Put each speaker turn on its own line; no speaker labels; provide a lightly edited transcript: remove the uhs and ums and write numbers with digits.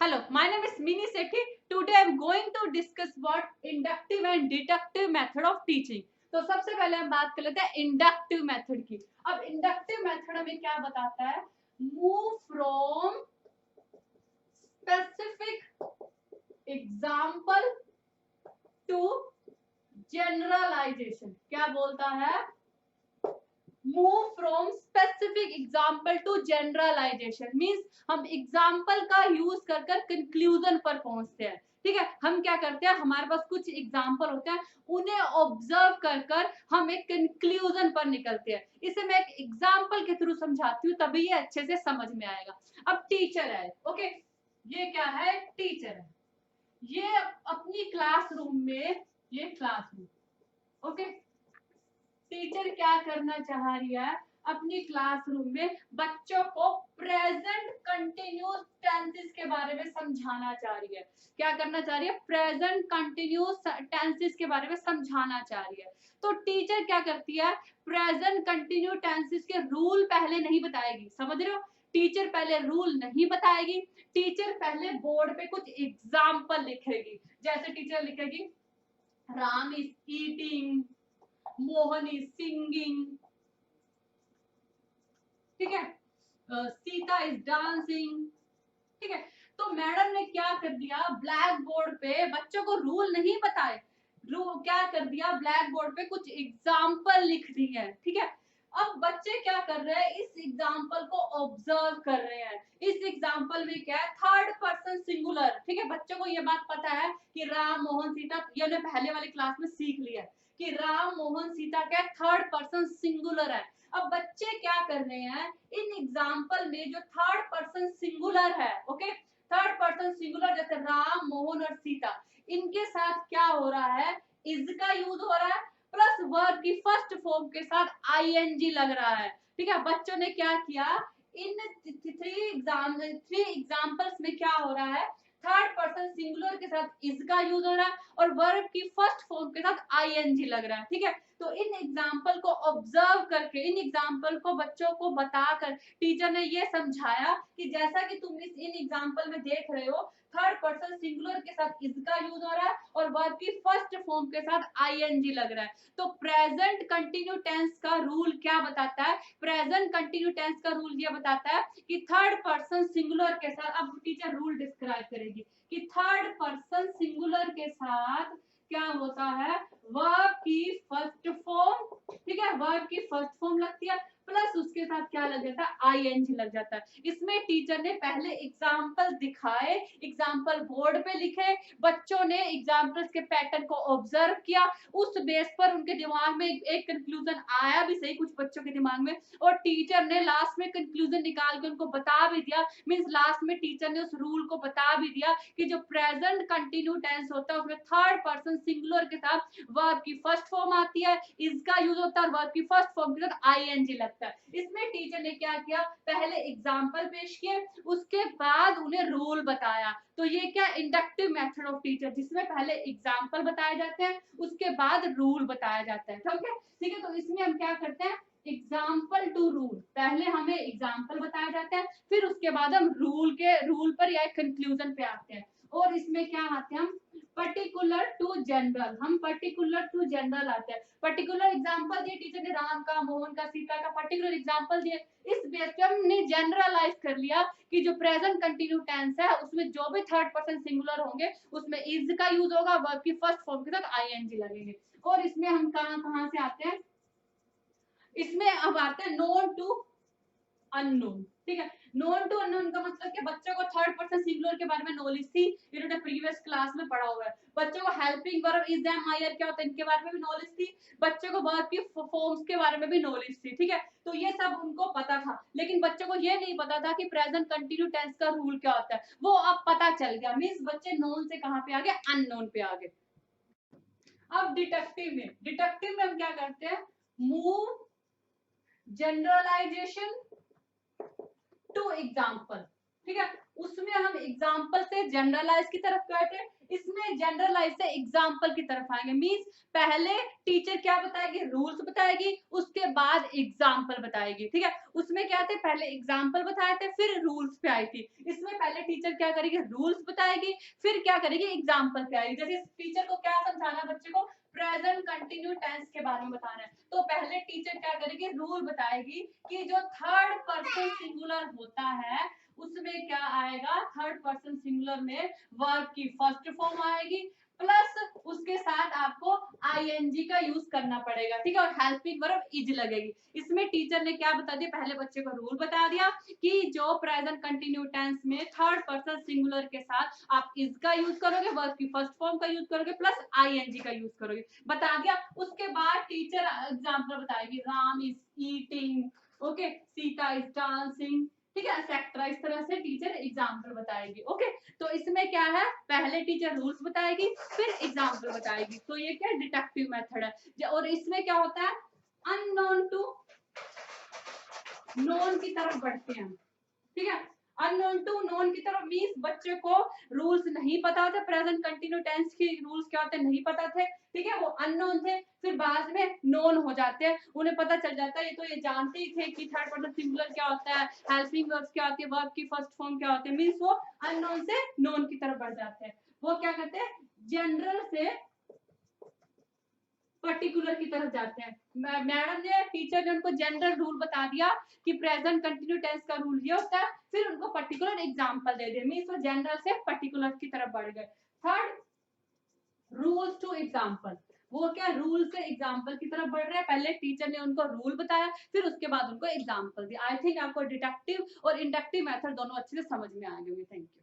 Hello, my name is Mini Sethi. Today I am going to discuss what inductive and deductive method of teaching. तो सबसे पहले हम बात कर लेते हैं इंडक्टिव मेथड की। अब इंडक्टिव मेथड हमें क्या बताता है? Move from specific example to generalisation. क्या बोलता है? Move from specific example to generalisation means हम एग्जाम्पल का यूज कर कर कंक्लूजन पर पहुंचते हैं। ठीक है, हम क्या करते हैं, हमारे पास कुछ एग्जाम्पल होते हैं, उन्हें ऑब्जर्व कर कर हम एक कंक्लूजन पर निकलते हैं। इसे मैं एक एग्जाम्पल के थ्रू समझाती हूँ, तभी ये अच्छे से समझ में आएगा। अब टीचर है, ओके, ये क्या है? टीचर है। ये अपनी क्लासरूम में, ये क्लासरूम, ओके, टीचर क्या करना चाह रही है? अपनी क्लासरूम में बच्चों को प्रेजेंट कंटिन्यूस टेंसेस के बारे में समझाना चाह रही है। क्या करना चाह रही है? प्रेजेंट कंटिन्यूस टेंसेस के बारे में समझाना चाह रही है। तो टीचर क्या करती है? प्रेजेंट कंटिन्यू टेंसेस के रूल पहले नहीं बताएगी। समझ रहे हो? टीचर पहले रूल नहीं बताएगी। टीचर पहले बोर्ड पे कुछ एग्जाम्पल लिखेगी। जैसे टीचर लिखेगी Ram is eating, Mohan is singing, ठीक है, सीता इज डांसिंग। ठीक है, तो मैडम ने क्या कर दिया? ब्लैक बोर्ड पे बच्चों को रूल नहीं बताए, क्या कर दिया? ब्लैक बोर्ड पे कुछ एग्जाम्पल लिख दी है। ठीक है, अब बच्चे क्या कर रहे हैं? इस एग्जाम्पल को ऑब्जर्व कर रहे हैं। इस एग्जाम्पल में क्या है? Third person singular. ठीक है, बच्चों को ये बात पता है कि राम मोहन सीता, ये ने पहले वाली क्लास में सीख लिया है कि राम मोहन सीता क्या थर्ड पर्सन सिंगुलर है। अब बच्चे क्या कर रहे हैं? इन एग्जाम्पल में जो थर्ड पर्सन सिंगुलर है, ओके, थर्ड पर्सन सिंगुलर जैसे राम मोहन और सीता, इनके साथ क्या हो रहा है? इज का यूज हो रहा है, प्लस वर्ब की फर्स्ट फॉर्म के साथ आईएनजी लग रहा है। ठीक है, बच्चों ने क्या किया? इन थ्री एग्जाम्पल्स में क्या हो रहा है? थर्ड पर्सन सिंगुलर के साथ इज का यूज हो रहा है और वर्ब की फर्स्ट फॉर्म के साथ आईएनजी लग रहा है। ठीक है, तो इन एग्जाम्पल को ऑब्जर्व करके, इन एग्जाम्पल को बच्चों को बताकर टीचर ने ये समझाया कि जैसा कि तुम इन एग्जाम्पल में देख रहे हो, थर्ड पर्सन सिंगुलर के साथ इज का यूज हो रहा है और वर्ब की फर्स्ट फॉर्म के साथ आईएनजी लग रहा है। तो प्रेजेंट कंटिन्यू टेंस का रूल क्या बताता है? प्रेजेंट कंटिन्यू टेंस का रूल ये बताता है कि थर्ड पर्सन सिंगुलर के साथ, अब टीचर रूल डिस्क्राइब करेगी कि थर्ड पर्सन सिंगुलर के साथ क्या होता है? वर्ब की फर्स्ट फॉर्म, ठीक है, वर्ब की फर्स्ट फॉर्म लगती है, प्लस उसके साथ क्या लग जाता है? आईएनजी लग जाता है। इसमें टीचर ने पहले एग्जाम्पल दिखाए, एग्जाम्पल बोर्ड पे लिखे, बच्चों ने एग्जाम्पल्स के पैटर्न को ऑब्जर्व किया, उस बेस पर उनके दिमाग में एक कंक्लूजन आया भी सही कुछ बच्चों के दिमाग में, और टीचर ने लास्ट में कंक्लूजन निकाल के उनको बता भी दिया। मींस लास्ट में टीचर ने उस रूल को बता भी दिया कि जो प्रेजेंट कंटिन्यू टेंस होता है उसमें थर्ड पर्सन सिंगुलर के साथ वर्ब की फर्स्ट फॉर्म आती है, इज का यूज होता है और वर्ब की फर्स्ट फॉर्म के साथ आईएनजी लगता है। इसमें टीचर ने क्या किया? पहले एग्जाम्पल पेश किए, उसके बाद उन्हें रूल बताया। तो ये क्या? इंडक्टिव मेथड ऑफ टीचर, जिसमें पहले एग्जाम्पल बताए जाते हैं, उसके बाद रूल बताया जाता है। ठीक है, ठीक है, तो इसमें हम क्या करते हैं? एग्जाम्पल टू रूल, पहले हमें एग्जाम्पल बताया जाता है, फिर उसके बाद हम रूल पर या कंक्लूजन पे आते हैं। और इसमें क्या आते हैं? हम पर्टिकुलर टू जनरल, हम पर्टिकुलर टू जनरल आते हैं। पर्टिकुलर एग्जांपल दिए टीचर ने, राम का, मोहन का, सीता का पर्टिकुलर एग्जांपल दिए। इस बेस पे हमने जनरलाइज कर लिया कि जो प्रेजेंट कंटिन्यू टेंस है उसमें जो भी थर्ड पर्सन सिंगुलर होंगे उसमें इज का यूज होगा, वर्ब की फर्स्ट फॉर्म के साथ आईएनजी लगेंगे। और इसमें हम कहां से आते हैं? इसमें अब आते हैं नोन टू अननोन। ठीक है, नोन टू अननोन का मतलब कि बच्चों को थर्ड पर्सन सिंगुलर के बारे में नॉलेज थी, इन्होंने प्रीवियस क्लास में पढ़ा हुआ है। बच्चों को हेल्पिंग वर्ब इज एम आयर क्या होता है इनके बारे में भी नॉलेज थी, बच्चों को वर्ब की फॉर्म्स के बारे में भी नॉलेज थी। ठीक है, तो ये सब उनको पता था, लेकिन बच्चों को ये नहीं पता था कि प्रेजेंट कंटिन्यू टेंस का रूल क्या होता है। वो अब पता चल गया, मींस बच्चे नोन से कहां पे आ गए? अननोन पे आ गए। अब डिटेक्टिव में हम क्या करते हैं? Move generalisation to example. ठीक है, उसमें हम एग्जाम्पल से जनरलाइज की तरफ गए थे, इसमें जनरल लाइफ से एग्जाम्पल की तरफ आएंगे। मीन्स पहले टीचर क्या बताएगी, रूल्स बताएगी, उसके बाद एग्जाम्पल बताएगी। ठीक है, उसमें क्या थे, पहले एग्जाम्पल बताए थे, फिर रूल्स पे आई थी। इसमें पहले टीचर क्या करेगी, रूल्स बताएगी, फिर क्या करेगी, एग्जाम्पल पे आएगी। जैसे टीचर को क्या समझाना है बच्चे को, प्रेजेंट कंटिन्यू टेंस के बारे में बताना है, तो पहले टीचर क्या करेगी, रूल बताएगी कि जो थर्ड पर्सन सिंगुलर होता है उसमें क्या आएगा, थर्ड पर्सन सिंगुलर में वर्ब की फर्स्ट फॉर्म आएगी, प्लस उसके साथ आपको आईएनजी का यूज करना पड़ेगा। ठीक है, और हेल्पिंग वर्ब इज लगेगी। इसमें टीचर ने क्या बता दिया, पहले बच्चे को रूल बता दिया कि जो प्रेजेंट कंटिन्यू टेंस में थर्ड पर्सन सिंगुलर के साथ आप इज का यूज करोगे, वर्ब की फर्स्ट फॉर्म का यूज करोगे, प्लस आईएनजी का यूज करोगे, बता दिया। उसके बाद टीचर एग्जाम्पल बताएगी, Ram is eating, okay, Sita is dancing, ठीक है, एक्सेट्रा। इस तरह से टीचर एग्जाम्पल बताएगी। ओके, तो इसमें क्या है, पहले टीचर रूल्स बताएगी, फिर एग्जाम्पल बताएगी। तो ये क्या डिडक्टिव मेथड है। और इसमें क्या होता है, अननोन टू नोन की तरफ बढ़ते हैं। ठीक है, अननोन टू नोन की तरफ मींस बच्चे को रूल्स नहीं पता थे, प्रेजेंट कंटिन्यू टेंस के रूल्स क्या होते हैं नहीं पता थे। ठीक है, वो अननोन थे, फिर बाद में नोन हो जाते हैं, उन्हें पता चल जाता है। ये तो ये जानते ही थे कि थर्ड पर्सन सिंगुलर क्या होता है, हेल्पिंग वर्ब्स क्या होती है, वर्ब की फर्स्ट फॉर्म क्या होती है, मींस वो अननोन से नोन की तरफ बढ़ जाते हैं। वो क्या करते हैं, जनरल से पर्टिकुलर की तरफ जाते हैं। मैडम ने, टीचर ने उनको जनरल रूल बता दिया कि प्रेजेंट कंटिन्यू टेंस का रूल ये होता है, फिर उनको पर्टिकुलर एग्जांपल दे दिए, मींस वो जनरल से पर्टिकुलर की तरफ बढ़ गए। थर्ड, रूल्स टू एग्जांपल, वो क्या रूल से एग्जांपल की तरफ बढ़ रहे हैं। पहले टीचर ने उनको रूल बताया, फिर उसके बाद उनको एग्जांपल दिया। आई थिंक आपको डिडक्टिव और इंडक्टिव मेथड दोनों अच्छे से समझ में आ गए होंगे। Thank you.